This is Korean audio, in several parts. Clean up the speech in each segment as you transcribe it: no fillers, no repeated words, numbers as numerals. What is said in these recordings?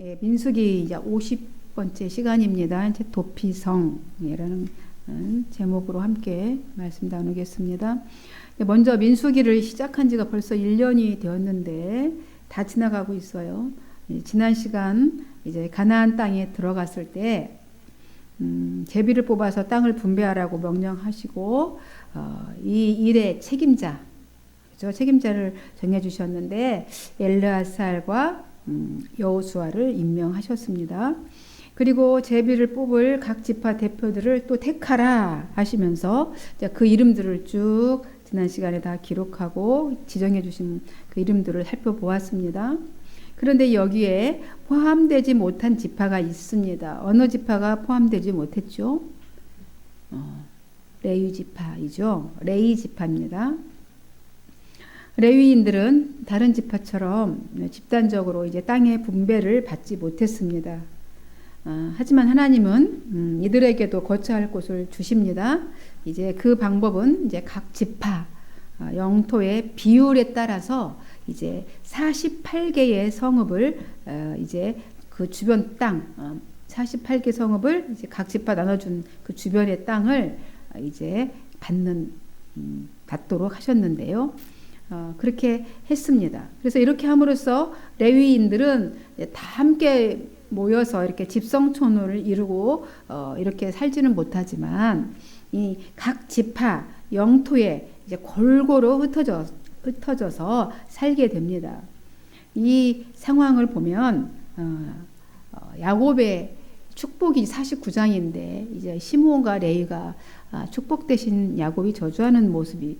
예, 민수기 이제 50번째 시간입니다. 이제 도피성이라는 제목으로 함께 말씀 나누겠습니다. 먼저 민수기를 시작한 지가 벌써 1년이 되었는데 다 지나가고 있어요. 지난 시간 이제 가나안 땅에 들어갔을 때 제비를 뽑아서 땅을 분배하라고 명령하시고 이 일의 책임자, 그죠? 책임자를 정해주셨는데 엘르아살과 여호수아를 임명하셨습니다. 그리고 제비를 뽑을 각 지파 대표들을 또 택하라 하시면서 그 이름들을 쭉 지난 시간에 다 기록하고 지정해 주신 그 이름들을 살펴보았습니다. 그런데 여기에 포함되지 못한 지파가 있습니다. 어느 지파가 포함되지 못했죠? 레위 지파이죠. 레위 지파입니다. 레위인들은 다른 지파처럼 집단적으로 이제 땅의 분배를 받지 못했습니다. 하지만 하나님은 이들에게도 거처할 곳을 주십니다. 이제 그 방법은 이제 각 지파 영토의 비율에 따라서 이제 48개의 성읍을 이제 그 주변 땅 48개 성읍을 이제 각 지파 나눠준 그 주변의 땅을 이제 받도록 하셨는데요. 그렇게 했습니다. 그래서 이렇게 함으로써 레위인들은 다 함께 모여서 이렇게 집성촌을 이루고 이렇게 살지는 못하지만 이 각 지파 영토에 이제 골고루 흩어져서 살게 됩니다. 이 상황을 보면 야곱의 축복이 49장인데 이제 시므온과 레위가 축복 대신 야곱이 저주하는 모습이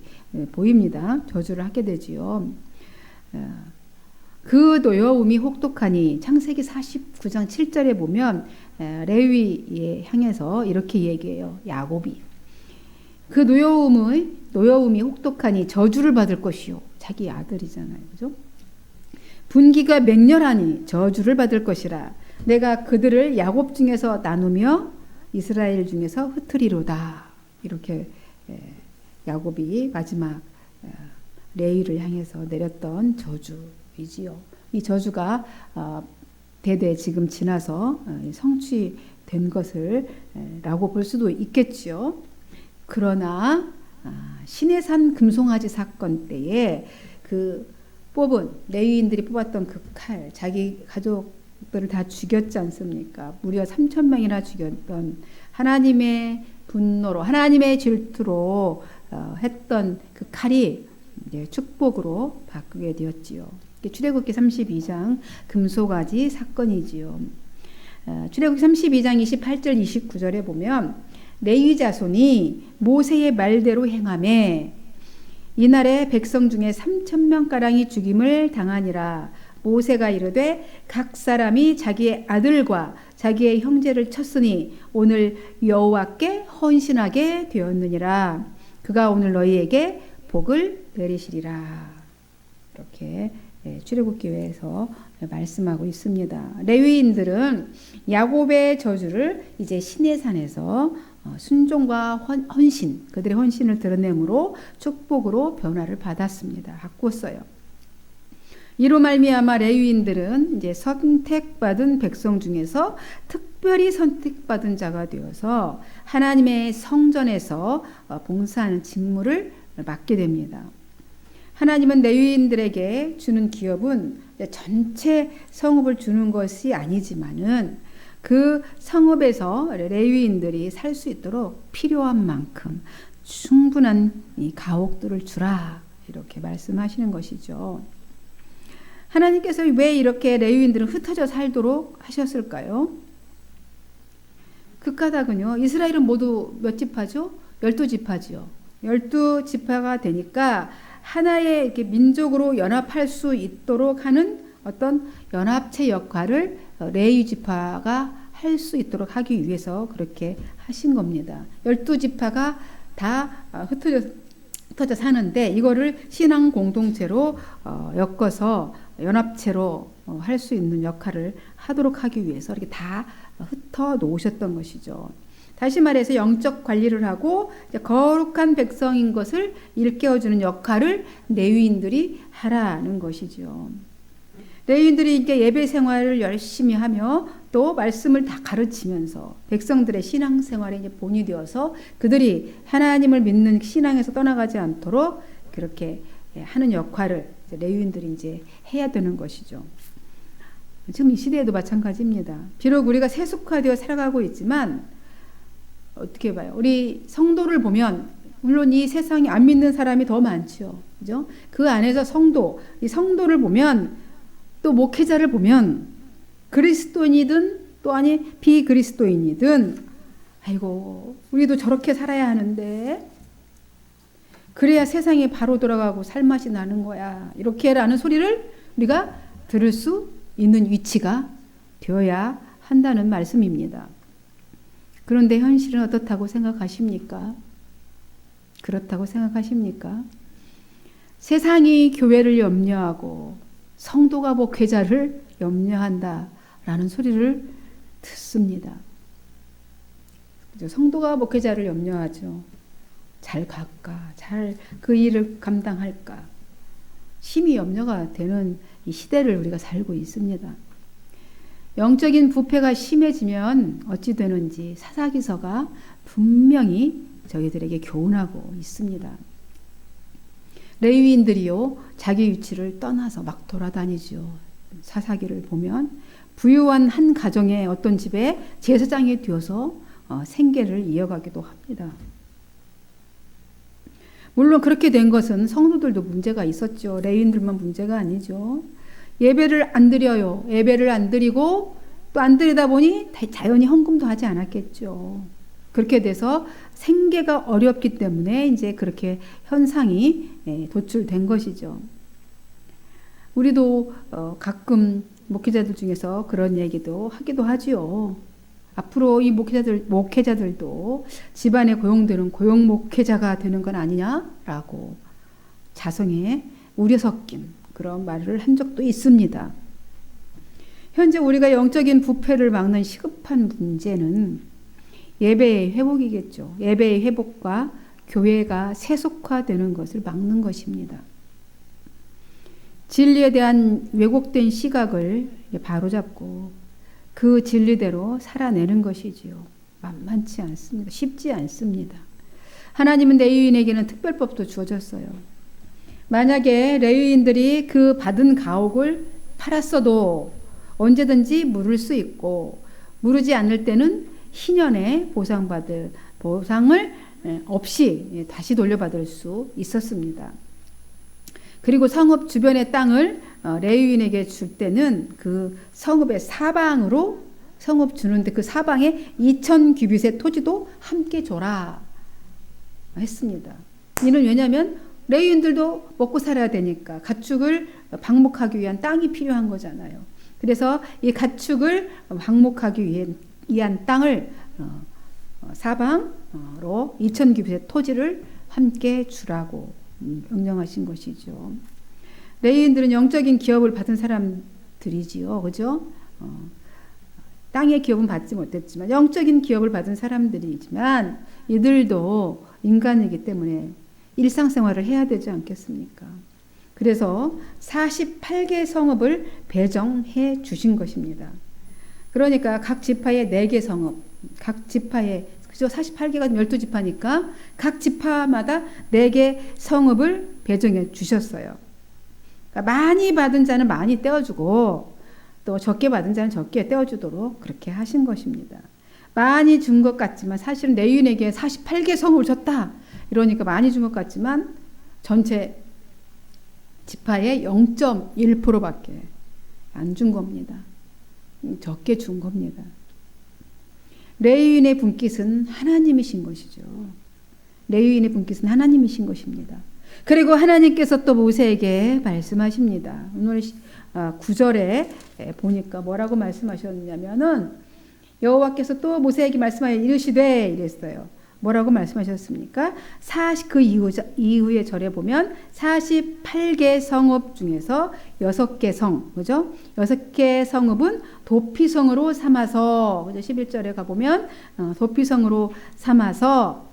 보입니다. 저주를 하게 되지요. 그 노여움이 혹독하니 창세기 49장 7절에 보면 레위에 향해서 이렇게 얘기해요. 야곱이 그 노여움이 혹독하니 저주를 받을 것이요. 자기 아들이잖아요. 그죠? 분기가 맹렬하니 저주를 받을 것이라. 내가 그들을 야곱 중에서 나누며 이스라엘 중에서 흩으리로다. 이렇게 야곱이 마지막 레위를 향해서 내렸던 저주이지요. 이 저주가 대대 지금 지나서 성취된 것을 라고 볼 수도 있겠지요. 그러나 시내산 금송아지 사건 때에 그 레위인들이 뽑았던 그 칼, 자기 가족들을 다 죽였지 않습니까? 무려 3,000명이나 죽였던 하나님의 분노로, 하나님의 질투로 했던 그 칼이 이제 축복으로 바꾸게 되었지요. 출애굽기 32장 금송아지 사건이지요. 출애굽기 32장 28절 29절에 보면 레위 자손이 모세의 말대로 행하매 이날에 백성 중에 3,000명가량이 죽임을 당하니라. 모세가 이르되 각 사람이 자기의 아들과 자기의 형제를 쳤으니 오늘 여호와께 헌신하게 되었느니라. 그가 오늘 너희에게 복을 내리시리라. 이렇게 출애굽기에서 말씀하고 있습니다. 레위인들은 야곱의 저주를 이제 시내산에서 순종과 헌신, 그들의 헌신을 드러내므로 축복으로 변화를 받았습니다. 바꿨어요. 이로 말미암아 레위인들은 이제 선택받은 백성 중에서 특별히 선택받은 자가 되어서 하나님의 성전에서 봉사하는 직무를 맡게 됩니다. 하나님은 레위인들에게 주는 기업은 전체 성읍을 주는 것이 아니지만은 그 성읍에서 레위인들이 살 수 있도록 필요한 만큼 충분한 이 가옥들을 주라 이렇게 말씀하시는 것이죠. 하나님께서 왜 이렇게 레위인들은 흩어져 살도록 하셨을까요? 그 까닭은요. 이스라엘은 모두 몇 지파죠? 12지파지요. 12지파가 되니까 하나의 이렇게 민족으로 연합할 수 있도록 하는 어떤 연합체 역할을 레위 지파가 할 수 있도록 하기 위해서 그렇게 하신 겁니다. 12지파가 다 흩어져 사는데 이거를 신앙 공동체로 엮어서 연합체로 할 수 있는 역할을 하도록 하기 위해서 이렇게 다 흩어 놓으셨던 것이죠. 다시 말해서 영적 관리를 하고 거룩한 백성인 것을 일깨워주는 역할을 레위인들이 하라는 것이죠. 레위인들이 이게 예배 생활을 열심히 하며 또 말씀을 다 가르치면서 백성들의 신앙 생활에 이제 본이 되어서 그들이 하나님을 믿는 신앙에서 떠나가지 않도록 그렇게 하는 역할을 레위인들이 이제 해야 되는 것이죠. 지금 이 시대에도 마찬가지입니다. 비록 우리가 세속화되어 살아가고 있지만 어떻게 봐요? 우리 성도를 보면 물론 이 세상에 안 믿는 사람이 더 많죠. 그죠? 그 안에서 이 성도를 보면 또 목회자를 보면 그리스도인이든 또 아니 비그리스도인이든 아이고 우리도 저렇게 살아야 하는데 그래야 세상이 바로 돌아가고 살맛이 나는 거야. 이렇게라는 소리를 우리가 들을 수 있는 위치가 되어야 한다는 말씀입니다. 그런데 현실은 어떻다고 생각하십니까? 그렇다고 생각하십니까? 세상이 교회를 염려하고 성도가 목회자를 염려한다라는 소리를 듣습니다. 성도가 목회자를 염려하죠. 잘 갈까? 잘 그 일을 감당할까? 심히 염려가 되는 이 시대를 우리가 살고 있습니다. 영적인 부패가 심해지면 어찌 되는지 사사기서가 분명히 저희들에게 교훈하고 있습니다. 레위인들이요 자기 위치를 떠나서 막 돌아다니죠. 사사기를 보면 부유한 한 가정의 어떤 집에 제사장이 되어서 생계를 이어가기도 합니다. 물론 그렇게 된 것은 성도들도 문제가 있었죠. 레위인들만 문제가 아니죠. 예배를 안 드려요. 예배를 안 드리고 또 안 드리다 보니 자연히 헌금도 하지 않았겠죠. 그렇게 돼서 생계가 어렵기 때문에 이제 그렇게 현상이 도출된 것이죠. 우리도 가끔 목회자들 중에서 그런 얘기도 하기도 하지요. 앞으로 이 목회자들도 집안에 고용되는 고용 목회자가 되는 건 아니냐라고 자성에 우려 섞인 그런 말을 한 적도 있습니다. 현재 우리가 영적인 부패를 막는 시급한 문제는 예배의 회복이겠죠. 예배의 회복과 교회가 세속화되는 것을 막는 것입니다. 진리에 대한 왜곡된 시각을 바로잡고 그 진리대로 살아내는 것이지요. 만만치 않습니다. 쉽지 않습니다. 하나님은 레위인에게는 특별법도 주어졌어요. 만약에 레위인들이 그 받은 가옥을 팔았어도 언제든지 물을 수 있고 무르지 않을 때는 희년에 보상을 없이 다시 돌려받을 수 있었습니다. 그리고 성읍 주변의 땅을 레위인에게 줄 때는 그 성읍의 사방으로 성읍 주는데 그 사방에 2000규빗의 토지도 함께 줘라 했습니다. 이는 왜냐하면 레위인들도 먹고 살아야 되니까 가축을 방목하기 위한 땅이 필요한 거잖아요. 그래서 이 가축을 방목하기 위한 땅을 사방으로 2000규빗의 토지를 함께 주라고 명령하신 것이죠. 레위인들은 영적인 기업을 받은 사람들이지요. 그죠? 땅의 기업은 받지 못했지만 영적인 기업을 받은 사람들이지만 이들도 인간이기 때문에 일상생활을 해야 되지 않겠습니까? 그래서 48개 성읍을 배정해 주신 것입니다. 그러니까 각 지파에 4개 성읍, 각 지파에 그죠? 48개가 12지파니까 각 지파마다 4개 성읍을 배정해 주셨어요. 그러니까 많이 받은 자는 많이 떼어주고 또 적게 받은 자는 적게 떼어주도록 그렇게 하신 것입니다. 많이 준 것 같지만 사실은 레위인에게 48개 성읍을 줬다. 이러니까 많이 준 것 같지만 전체 지파의 0.1%밖에 안 준 겁니다. 적게 준 겁니다. 레위인의 분깃은 하나님이신 것이죠. 레위인의 분깃은 하나님이신 것입니다. 그리고 하나님께서 또 모세에게 말씀하십니다. 오늘 9절에 보니까 뭐라고 말씀하셨냐면은 여호와께서 또 모세에게 말씀하여 이르시되 이랬어요. 뭐라고 말씀하셨습니까? 그 이후의 절에 보면 48개 성읍 중에서 6개 성, 그죠? 6개 성읍은 도피성으로 삼아서, 그죠? 11절에 가보면 도피성으로 삼아서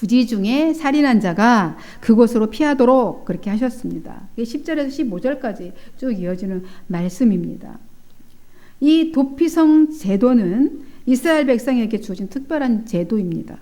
부지 중에 살인한 자가 그곳으로 피하도록 그렇게 하셨습니다. 10절에서 15절까지 쭉 이어지는 말씀입니다. 이 도피성 제도는 이스라엘 백성에게 주어진 특별한 제도입니다.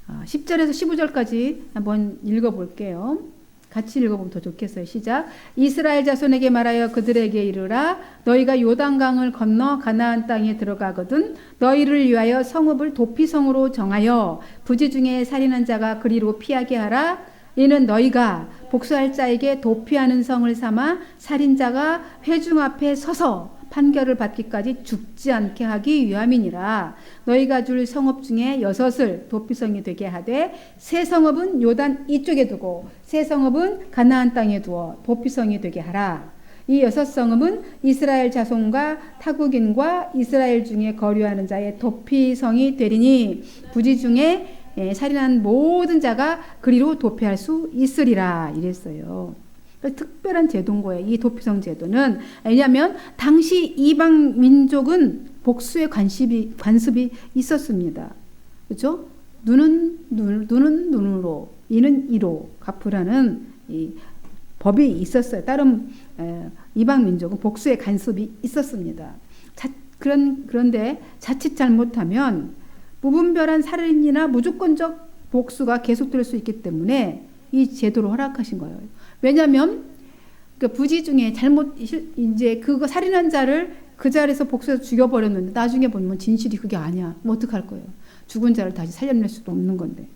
10절에서 15절까지 한번 읽어볼게요. 같이 읽어보면 더 좋겠어요. 시작. 이스라엘 자손에게 말하여 그들에게 이르라. 너희가 요단강을 건너 가나안 땅에 들어가거든 너희를 위하여 성읍을 도피성으로 정하여 부지 중에 살인한 자가 그리로 피하게 하라. 이는 너희가 복수할 자에게 도피하는 성을 삼아 살인자가 회중 앞에 서서 판결을 받기까지 죽지 않게 하기 위함이니라. 너희가 줄 성읍 중에 6을 도피성이 되게 하되 세 성읍은 요단 이쪽에 두고 세 성읍은 가나안 땅에 두어 도피성이 되게 하라. 이 6성읍은 이스라엘 자손과 타국인과 이스라엘 중에 거류하는 자의 도피성이 되리니 부지 중에 살인한 모든 자가 그리로 도피할 수 있으리라 이랬어요. 특별한 제도인 거예요. 이 도피성 제도는. 왜냐하면 당시 이방 민족은 복수의 관습이 있었습니다. 그렇죠? 눈은 눈으로, 이는 이로 갚으라는 이 법이 있었어요. 다른 이방 민족은 복수의 관습이 있었습니다. 그런데 자칫 잘못하면 무분별한 살인이나 무조건적 복수가 계속될 수 있기 때문에 이 제도를 허락하신 거예요. 왜냐하면 그 부지 중에 이제 그거 살인한 자를 그 자리에서 복수해서 죽여버렸는데 나중에 보면 진실이 그게 아니야. 뭐 어떡할 거예요? 죽은 자를 다시 살려낼 수도 없는 건데.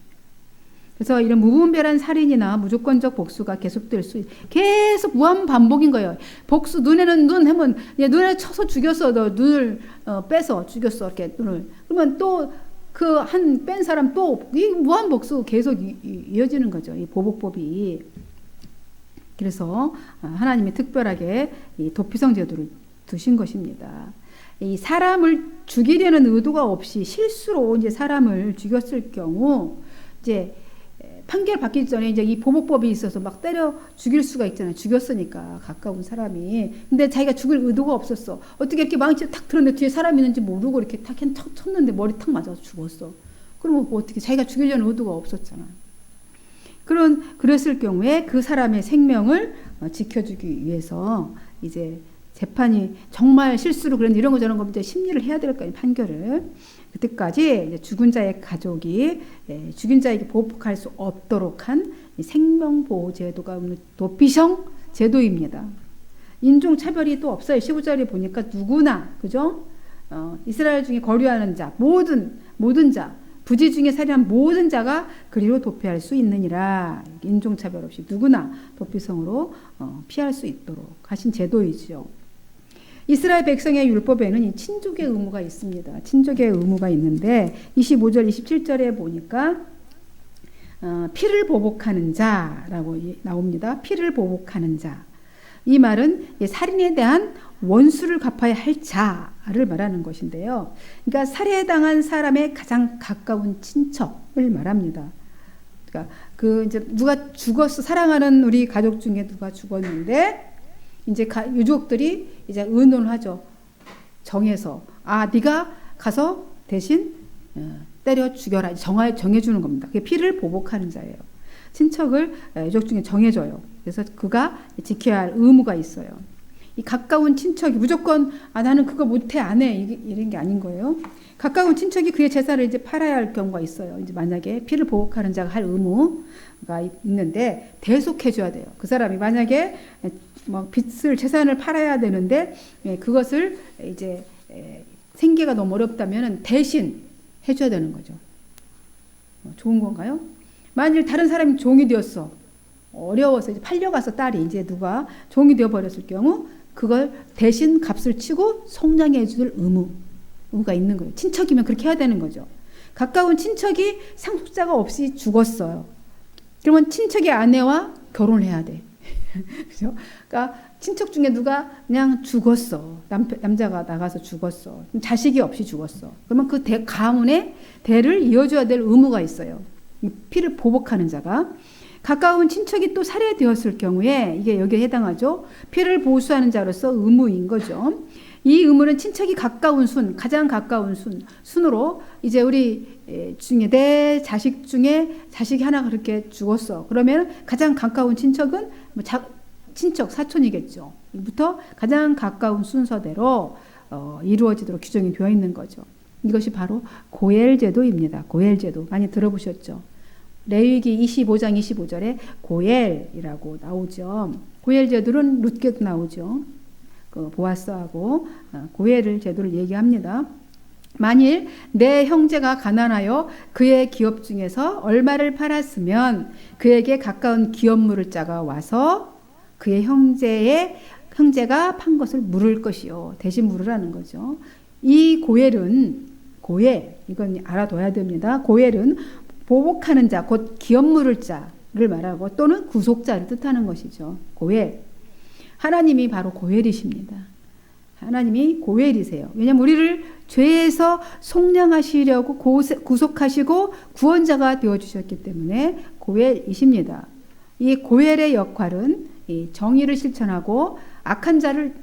그래서 이런 무분별한 살인이나 무조건적 복수가 계속될 계속 무한 반복인 거예요. 복수 눈에는 눈 하면 눈에 쳐서 죽였어. 너 눈을 빼서 죽였어. 이렇게 눈을. 그러면 또 그 한 뺀 사람 또 이 무한 복수 계속 이어지는 거죠. 이 보복법이. 그래서 하나님이 특별하게 이 도피성 제도를 두신 것입니다. 이 사람을 죽이려는 의도가 없이 실수로 이제 사람을 죽였을 경우 이제 판결 받기 전에 이제 이 보복법이 있어서 막 때려 죽일 수가 있잖아요. 죽였으니까 가까운 사람이. 근데 자기가 죽을 의도가 없었어. 어떻게 이렇게 망치 탁 들었는데 뒤에 사람이 있는지 모르고 이렇게 탁 쳤는데 머리 탁 맞아서 죽었어. 그러면 뭐 어떻게 자기가 죽이려는 의도가 없었잖아. 그랬을 경우에 그 사람의 생명을 지켜주기 위해서 이제 재판이 정말 실수로 그런 이런 거 저런 거 이제 심리를 해야 될 거 아니에요. 판결을. 그때까지 이제 죽은 자의 가족이 죽인 자에게 보복할 수 없도록 한 생명보호 제도가 도피성 제도입니다. 인종 차별이 또 없어요. 15절에 보니까 누구나 그죠? 이스라엘 중에 거류하는 자 모든 자 부지 중에 살인한 모든 자가 그리로 도피할 수 있느니라. 인종차별 없이 누구나 도피성으로 피할 수 있도록 하신 제도이죠. 이스라엘 백성의 율법에는 이 친족의 의무가 있습니다. 친족의 의무가 있는데 25절 27절에 보니까 피를 보복하는 자라고 나옵니다. 피를 보복하는 자. 이 말은 살인에 대한 원수를 갚아야 할 자를 말하는 것인데요. 그러니까 살해당한 사람의 가장 가까운 친척을 말합니다. 그러니까 그 이제 누가 죽었어, 사랑하는 우리 가족 중에 누가 죽었는데 이제 유족들이 이제 의논을 하죠. 정해서 네가 가서 대신 때려 죽여라. 정해주는 겁니다. 그게 피를 보복하는 자예요. 친척을 유족 중에 정해줘요. 그래서 그가 지켜야 할 의무가 있어요. 이 가까운 친척이 무조건 나는 그거 못해 안 해 이런 게 아닌 거예요. 가까운 친척이 그의 재산을 이제 팔아야 할 경우가 있어요. 이제 만약에 피를 보복하는 자가 할 의무가 있는데 대속해줘야 돼요. 그 사람이 만약에 막 빚을 재산을 팔아야 되는데 그것을 이제 생계가 너무 어렵다면 대신 해줘야 되는 거죠. 좋은 건가요? 만일 다른 사람이 종이 되었어. 어려워서 이제 팔려가서 딸이 이제 누가 종이 되어 버렸을 경우 그걸 대신 값을 치고 속량해 줄 의무가 있는 거예요. 친척이면 그렇게 해야 되는 거죠. 가까운 친척이 상속자가 없이 죽었어요. 그러면 친척의 아내와 결혼을 해야 돼. 그죠? 그러니까 친척 중에 누가 그냥 죽었어. 남자가 나가서 죽었어. 자식이 없이 죽었어. 그러면 그 가문의 대를 이어줘야 될 의무가 있어요. 피를 보복하는 자가. 가까운 친척이 또 살해되었을 경우에 이게 여기에 해당하죠. 피를 보수하는 자로서 의무인 거죠. 이 의무는 친척이 가까운 순, 가장 가까운 순으로 이제 우리 중에 내 자식 중에 자식이 하나 그렇게 죽었어. 그러면 가장 가까운 친척은 뭐 친척 사촌이겠죠. 부터 가장 가까운 순서대로 이루어지도록 규정이 되어 있는 거죠. 이것이 바로 고엘제도입니다. 고엘제도 많이 들어보셨죠? 레위기 25장 25절에 고엘이라고 나오죠. 고엘제도는 룻게도 나오죠. 그 보아스하고 고엘 제도를 얘기합니다. 만일 내 형제가 가난하여 그의 기업 중에서 얼마를 팔았으면 그에게 가까운 기업물을 자가 와서 그의 형제가 판 것을 물을 것이요. 대신 물으라는 거죠. 이 고엘은 이건 알아둬야 됩니다. 고엘은 보복하는 자, 곧 기업 물을 자를 말하고 또는 구속자를 뜻하는 것이죠. 고엘. 하나님이 바로 고엘이십니다. 하나님이 고엘이세요. 왜냐하면 우리를 죄에서 속량하시려고 구속하시고 구원자가 되어주셨기 때문에 고엘이십니다. 이 고엘의 역할은 이 정의를 실천하고 악한 자를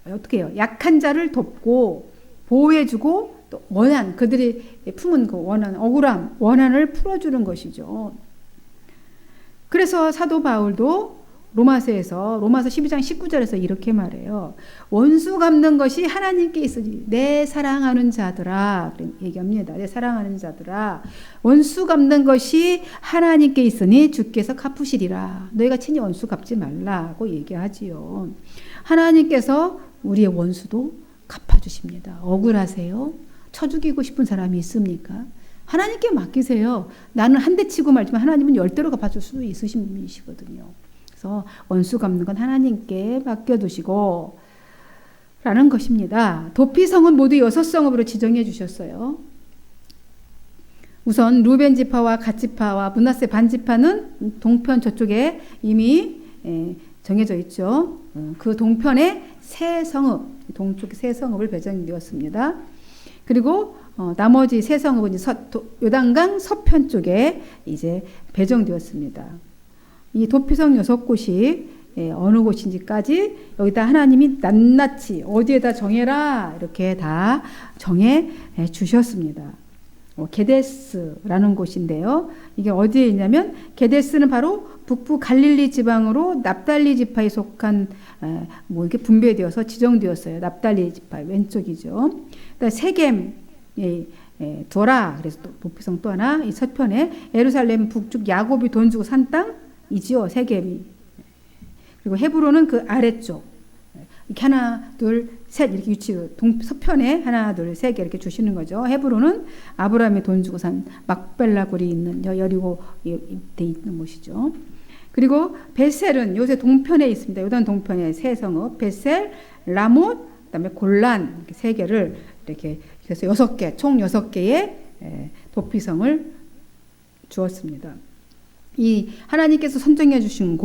어떻게 해요? 약한 자를 돕고 보호해주고 또 그들이 품은 그 억울함, 원한을 풀어주는 것이죠. 그래서 사도 바울도 로마서 12장 19절에서 이렇게 말해요. 원수 갚는 것이 하나님께 있으니 내 사랑하는 자들아, 얘기합니다. 내 사랑하는 자들아, 원수 갚는 것이 하나님께 있으니 주께서 갚으시리라. 너희가 친히 원수 갚지 말라고 얘기하지요. 하나님께서 우리의 원수도 갚아주십니다. 억울하세요? 쳐 죽이고 싶은 사람이 있습니까? 하나님께 맡기세요. 나는 한 대 치고 말지만 하나님은 10대로 갚아줄 수도 있으신 분이시거든요. 그래서 원수 갚는 건 하나님께 맡겨두시고 라는 것입니다. 도피성은 모두 6성읍으로 지정해 주셨어요. 우선 루벤 지파와 갓 지파와 므낫세 반 지파는 동편 저쪽에 이미 정해져 있죠. 그 동편에 세 성읍, 동쪽 세 성읍을 배정되었습니다. 그리고 나머지 세 성읍은 요단강 서편 쪽에 이제 배정되었습니다. 이 도피성 6곳이 어느 곳인지까지 여기다 하나님이 낱낱이 어디에다 정해라 이렇게 다 정해 주셨습니다. 게데스라는 곳인데요. 이게 어디에 있냐면 게데스는 바로 북부 갈릴리 지방으로 납달리 지파에 속한 이렇게 분배되어서 지정되었어요. 납달리 지파 왼쪽이죠. 세겜, 도라, 그래서 또 도피성 또 하나 이 서편에 예루살렘 북쪽 야곱이 돈 주고 산 땅이지요. 세겜이. 그리고 헤브론은 그 아래쪽. 이렇게 하나, 둘, 셋 이렇게 서편에 하나, 둘, 세 개 이렇게 주시는 거죠. 헤브론은 아브라함이 돈 주고 산 막벨라 굴이 있는 여리고에 있는 곳이죠. 그리고 베셀은 요새 동편에 있습니다. 요단 동편에 세 성읍, 베셀, 라못, 그다음에 골란 이렇게 세 개를 이렇게 그래서 6개, 총 6개의 도피성을 주었습니다. 이 하나님께서 선정해 주신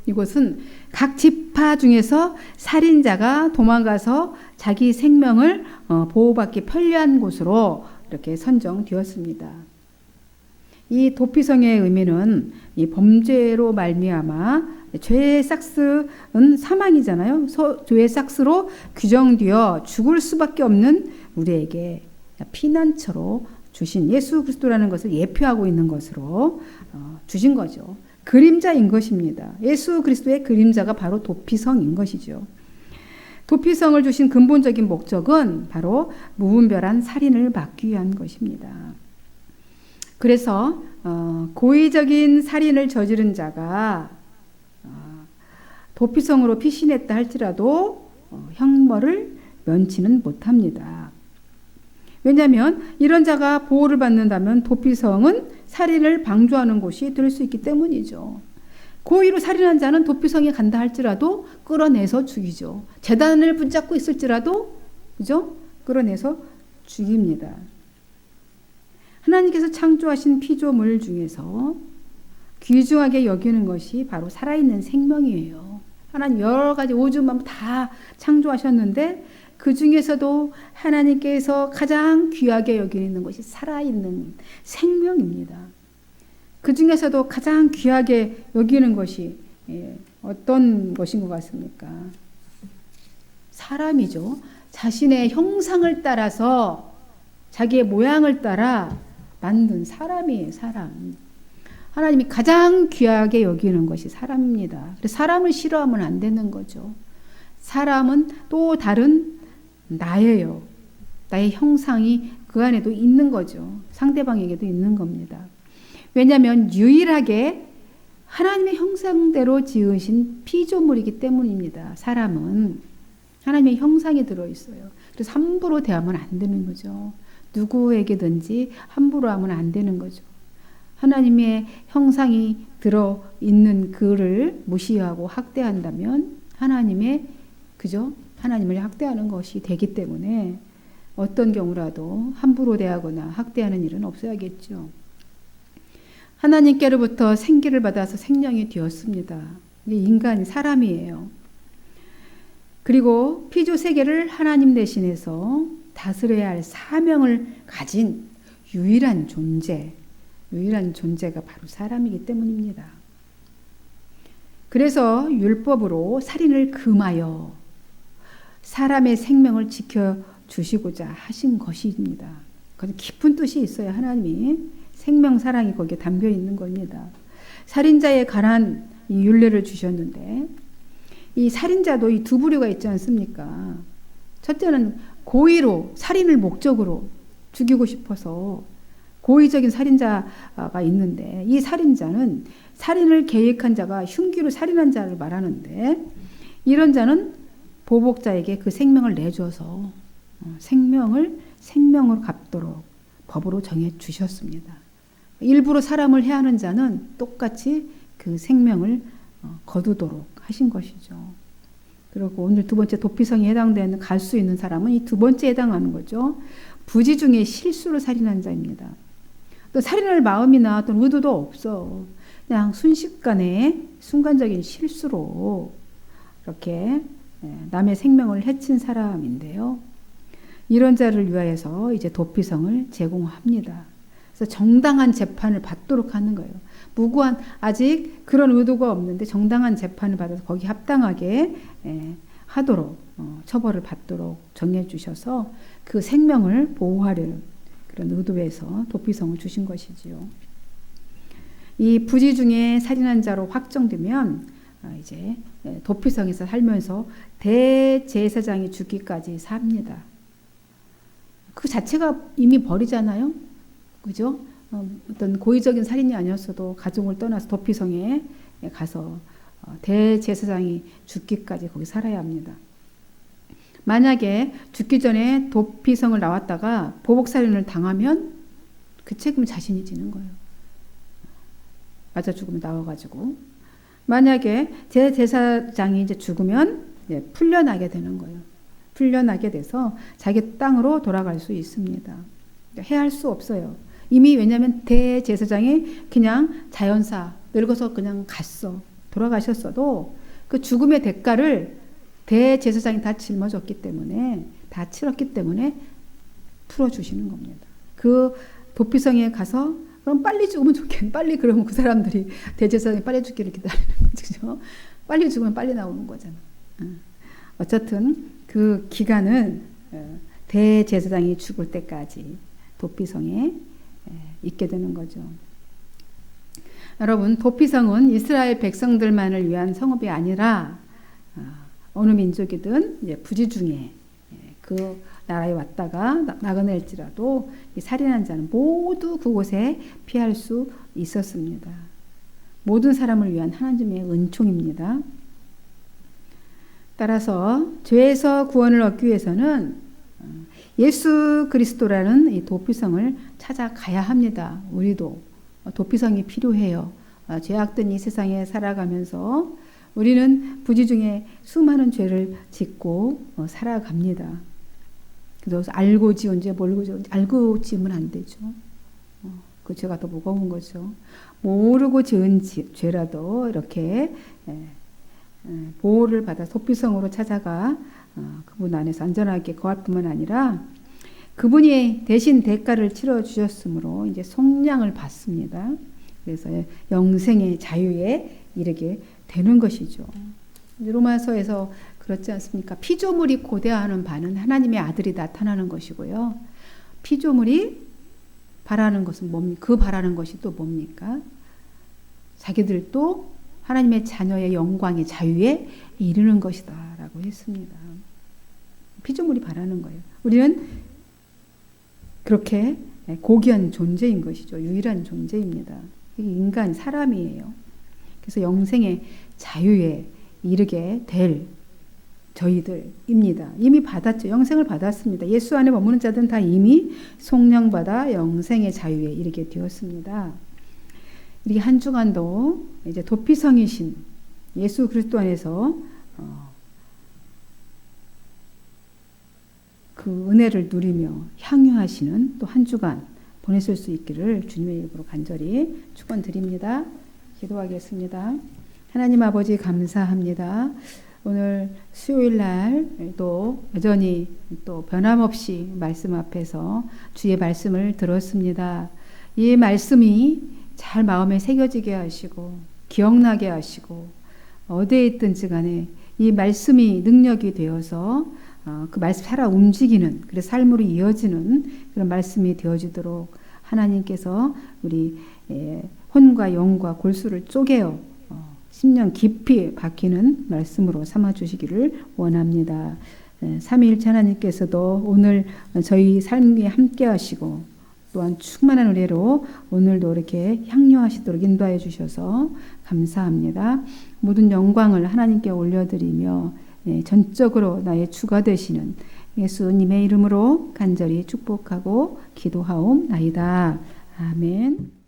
이곳은 각 지파 중에서 살인자가 도망가서 자기 생명을 보호받기 편리한 곳으로 이렇게 선정되었습니다. 이 도피성의 의미는 이 범죄로 말미암아 죄의 삭스는 사망이잖아요. 죄의 삭스로 규정되어 죽을 수밖에 없는 우리에게 피난처로 주신 예수 그리스도라는 것을 예표하고 있는 것으로 주신 거죠. 그림자인 것입니다. 예수 그리스도의 그림자가 바로 도피성인 것이죠. 도피성을 주신 근본적인 목적은 바로 무분별한 살인을 막기 위한 것입니다. 그래서 고의적인 살인을 저지른 자가 도피성으로 피신했다 할지라도 형벌을 면치는 못합니다. 왜냐하면 이런 자가 보호를 받는다면 도피성은 살인을 방조하는 곳이 될 수 있기 때문이죠. 고의로 살인한 자는 도피성에 간다 할지라도 끌어내서 죽이죠. 재단을 붙잡고 있을지라도 그죠? 끌어내서 죽입니다. 하나님께서 창조하신 피조물 중에서 귀중하게 여기는 것이 바로 살아있는 생명이에요. 하나님 여러 가지 우주만 다 창조하셨는데 그 중에서도 하나님께서 가장 귀하게 여기는 것이 살아있는 생명입니다. 그 중에서도 가장 귀하게 여기는 것이 어떤 것인 것 같습니까? 사람이죠. 자신의 형상을 따라서 자기의 모양을 따라 만든 사람이에요. 사람. 하나님이 가장 귀하게 여기는 것이 사람입니다. 그래서 사람을 싫어하면 안 되는 거죠. 사람은 또 다른 나예요. 나의 형상이 그 안에도 있는 거죠. 상대방에게도 있는 겁니다. 왜냐하면 유일하게 하나님의 형상대로 지으신 피조물이기 때문입니다. 사람은 하나님의 형상이 들어있어요. 그래서 함부로 대하면 안 되는 거죠. 누구에게든지 함부로 하면 안 되는 거죠. 하나님의 형상이 들어있는 그를 무시하고 학대한다면 하나님을 학대하는 것이 되기 때문에 어떤 경우라도 함부로 대하거나 학대하는 일은 없어야겠죠. 하나님께로부터 생기를 받아서 생명이 되었습니다. 인간이 사람이에요. 그리고 피조 세계를 하나님 대신해서 다스려야 할 사명을 가진 유일한 존재가 바로 사람이기 때문입니다. 그래서 율법으로 살인을 금하여 사람의 생명을 지켜주시고자 하신 것입니다. 그건 깊은 뜻이 있어요. 하나님이 생명 사랑이 거기에 담겨 있는 겁니다. 살인자에 관한 이 율례를 주셨는데 이 살인자도 이 두 부류가 있지 않습니까? 첫째는 고의로 살인을 목적으로 죽이고 싶어서 고의적인 살인자가 있는데 이 살인자는 살인을 계획한 자가 흉기로 살인한 자를 말하는데 이런 자는 보복자에게 그 생명을 내줘서 생명으로 갚도록 법으로 정해 주셨습니다. 일부러 사람을 해하는 자는 똑같이 그 생명을 거두도록 하신 것이죠. 그리고 오늘 두 번째 도피성에 해당되는 갈 수 있는 사람은 이 두 번째에 해당하는 거죠. 부지 중에 실수로 살인한 자입니다. 또 살인할 마음이나 어떤 의도도 없어. 그냥 순간적인 실수로 이렇게 남의 생명을 해친 사람인데요. 이런 자를 위하여서 이제 도피성을 제공합니다. 그래서 정당한 재판을 받도록 하는 거예요. 무고한 아직 그런 의도가 없는데 정당한 재판을 받아서 거기 합당하게 하도록 처벌을 받도록 정해 주셔서 그 생명을 보호하려는 그런 의도에서 도피성을 주신 것이지요. 이 부지 중에 살인한 자로 확정되면 이제 도피성에서 살면서 대제사장이 죽기까지 삽니다. 그 자체가 이미 벌이잖아요. 그죠? 어떤 고의적인 살인이 아니었어도 가족을 떠나서 도피성에 가서 대제사장이 죽기까지 거기 살아야 합니다. 만약에 죽기 전에 도피성을 나왔다가 보복살인을 당하면 그 책임을 자신이 지는 거예요. 맞아 죽으면 나와가지고. 만약에 대제사장이 이제 죽으면 풀려나게 되는 거예요. 풀려나게 돼서 자기 땅으로 돌아갈 수 있습니다. 해할 수 없어요. 이미 왜냐하면 대제사장이 그냥 자연사 늙어서 그냥 돌아가셨어도 그 죽음의 대가를 대제사장이 다 짊어졌기 때문에 다 치렀기 때문에 풀어주시는 겁니다. 그 도피성에 가서 그럼 빨리 죽으면 좋겠네. 빨리 그러면 그 사람들이 대제사장이 빨리 죽기를 기다리는 거죠. 빨리 죽으면 빨리 나오는 거잖아. 어쨌든 그 기간은 대제사장이 죽을 때까지 도피성에 있게 되는 거죠. 여러분, 도피성은 이스라엘 백성들만을 위한 성읍이 아니라 어느 민족이든 이제 부지 중에 그 나라에 왔다가 나그네일지라도 살인한 자는 모두 그곳에 피할 수 있었습니다. 모든 사람을 위한 하나님의 은총입니다. 따라서 죄에서 구원을 얻기 위해서는 예수 그리스도라는 이 도피성을 찾아가야 합니다. 우리도 도피성이 필요해요. 죄악된 이 세상에 살아가면서 우리는 부지 중에 수많은 죄를 짓고 살아갑니다. 그래서 알고 지은지 모르고 지은지 알고 지으면 안 되죠. 그 죄가 더 무거운 거죠. 모르고 지은 죄라도 이렇게 보호를 받아 도피성으로 찾아가 그분 안에서 안전하게 거할 뿐만 아니라 그분이 대신 대가를 치러 주셨으므로 이제 속량을 받습니다. 그래서 영생의 자유에 이르게 되는 것이죠. 로마서에서 그렇지 않습니까? 피조물이 고대하는 바는 하나님의 아들이 나타나는 것이고요. 피조물이 바라는 것은 뭡니까? 그 바라는 것이 또 뭡니까? 자기들도 하나님의 자녀의 영광의 자유에 이르는 것이다 라고 했습니다. 피조물이 바라는 거예요. 우리는 그렇게 고귀한 존재인 것이죠. 유일한 존재입니다. 인간, 사람이에요. 그래서 영생의 자유에 이르게 될 저희들입니다. 이미 받았죠. 영생을 받았습니다. 예수 안에 머무는 자들은 다 이미 속량받아 영생의 자유에 이르게 되었습니다. 이렇게 한 주간도 이제 도피성이신 예수 그리스도 안에서 그 은혜를 누리며 향유하시는 또 한 주간 보내실 수 있기를 주님의 이름으로 간절히 축원드립니다. 기도하겠습니다. 하나님 아버지 감사합니다. 오늘 수요일 날 또 여전히 또 변함없이 말씀 앞에서 주의 말씀을 들었습니다. 이 말씀이 잘 마음에 새겨지게 하시고 기억나게 하시고 어디에 있든지 간에 이 말씀이 능력이 되어서 그 말씀 살아 움직이는 그래서 삶으로 이어지는 그런 말씀이 되어지도록 하나님께서 우리 혼과 영과 골수를 쪼개어 심령 깊이 박히는 말씀으로 삼아주시기를 원합니다. 삼위일체 하나님께서도 오늘 저희 삶에 함께 하시고 또한 충만한 은혜로 오늘도 이렇게 향유하시도록 인도하여 주셔서 감사합니다. 모든 영광을 하나님께 올려드리며 전적으로 나의 주가 되시는 예수님의 이름으로 간절히 축복하고 기도하옵나이다. 아멘.